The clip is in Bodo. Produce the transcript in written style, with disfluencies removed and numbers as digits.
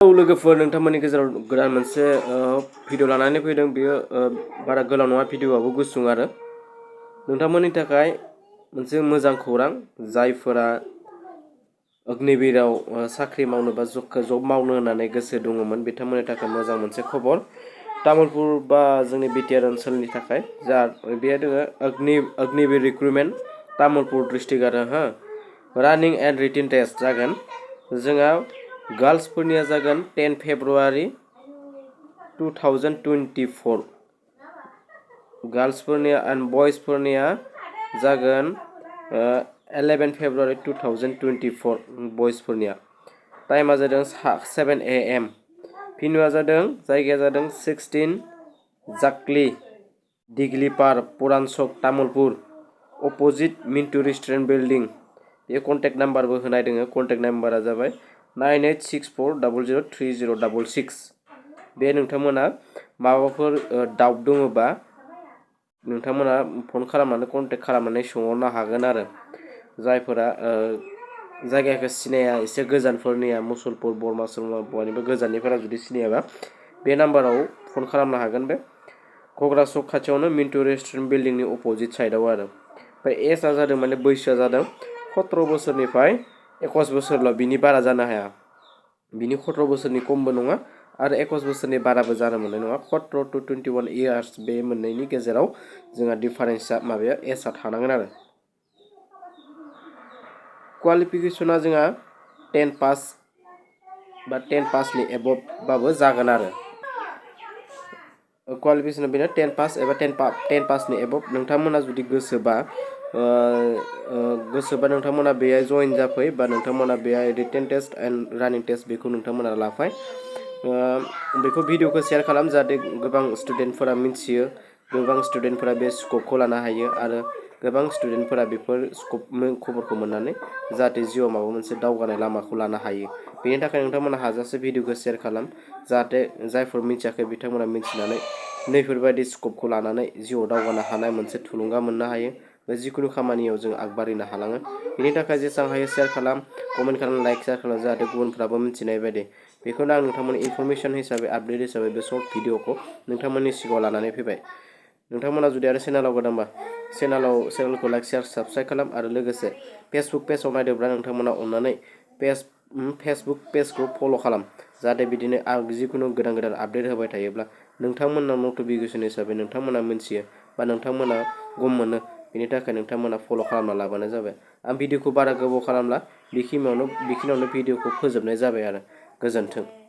लोगोफोर नोंथांमोननि गेजेराव गोदान मोनसे भिडिअ लानानै फैदों बेयो बारा गोलाव नङा भिडिअआबो गुसुं आरो नोंथांमोननि थाखाय मोनसे मोजां खौरां जायफोरा अग्निवीराव साख्रि मावनो बा जब मावनो होननानै गोसो दङमोन बिथांमोननि थाखाय मोजां मोनसे खबर तामुलपुर बा जोंनि बिटिआर ओनसोलनि थाखाय जा बेयो दोङो अग्निवीर रिक्रुटमेन्ट तामुलपुर डिस्ट्रिक्ट आरो रानिं एन्ड रिटेन टेस्ट जागोन जोंहा गर्ल्सफोरनिया जागोन 10 फेब्रुवारि 2024 गर्ल्सफोरनिया एन्ड बयसफोरनिया जागोन 11 फेब्रुवारि 2024 बयसफोरनिया टाइमा जादों 7 AM फिनुआ जादों जायगाया जादों 16 जाकली दिगलीपार पुरान चक Tamulpur opposite Mintu restaurant building बे कन्टेक्ट नाम्बारबो होनाय दोङो कन्टेक्ट नाम्बारा जाबाय 9864003066 बे नोंथांमोना माबाफोर डाउट दङबा नोंथांमोना फन खालामनानै कन्टेक्ट खालामनानै सोंहरनो हागोन आरो जायफोरा जायगाखौ सिनाया एसे गोजानफोरनिया मुसलपुर बरमासल बयनिबो गोजाननिफोरा जुदि सिनायाबा बे नाम्बाराव फन खालामनो हागोन बे घग्रा चक खाथियावनो मिन्टू रेस्टुरेन्ट बिल्डिंनि अपोजिट साइडआव आरो ओमफ्राय एजआ जादों माने बैसोआ जादों 17 बोसोरनिफ्राय 21 बोसोरल' बिनि बारा जानो हाया बिनि 17 बोसोरनि खमबो नङा आरो 21 बोसोरनि बाराबो जानो मोननाय नङा 17 to 21 इयार्स बे मोननैनि गेजेराव जोंहा डिफारेन्सआ माबाया एजआ थानांगोन आरो क्वालिफिकेसना जोंहा 10 पास बा 10 पासनि एबभबाबो जागोन आरो क्वालिफिकेसना बेनो 10 पास एबा 10 पासनि एबभ नोंथांमोना जुदि गोसोबा नोंथांमोना बेहाय जइन जाफै बा नोंथांमोना बेहाय written test and running test बेखौ नोंथांमोना लाफाय बेखौ भिडिअखौ शेयार खालाम जाहाथे गोबां स्टुडेन्टफोरा मिथियो गोबां स्टुडेन्टफोरा बे स्कपखौ लानो हायो आरो गोबां स्टुडेन्टफोरा बेफोर खबरखौ मोननानै जाहाथे जिउआव माबा मोनसे दावगानाय लामाखौ लानो हायो बेनि थाखाय नोंथांमोना हाजासे भिडिअखौ शेयार खालाम जाहाथे जायफोर मिथियाखै बिथांमोना मिथिनानै नैफोरबायदि स्कपखौ लानानै जिउआव दावगानो हानाय मोनसे थुलुंगा मोननो हायो बा जिखुनु खामानियाव जों आगबारिनो हालाङो बेनि थाखाय जेसेबां हायो शेयार खालाम कमेन्ट खालाम लाइक शेयार खालाम जाहाथे गुबुनफ्राबो मिथिनाय बायदि बेखौनो आं नोंथांमोननि इनफरमेसन हिसाबै आपडेट हिसाबै बे शर्ट भिडिअखौ नोंथांमोननि सिगाङाव लानानै फैबाय नोंथांमोना जुदि आरो चेनेलाव गोदानबा चेनेलखौ लाइक शेयार साबस्क्राइब खालाम आरो लोगोसे फेसबुक पेजाव नायदोंब्ला नोंथांमोना अननानै फेसबुक पेजखौ फल' खालाम जाहाथे बिदिनो आं जिखुनु गोदान गोदान आपडेट होबाय थायोब्ला नोंथांमोना नटिफिकेसन हिसाबै नोंथांमोना मिथियो बा नोंथांमोना गम मोनो बेनि थाखाय नोंथांमोना फल' खालामना लाबानो जाबाय आं भिडिअखौ बारा गोबाव खालामला बेखिनियावनो भिडिअखौ फोजोबनाय जाबाय आरो गोजोन्थों।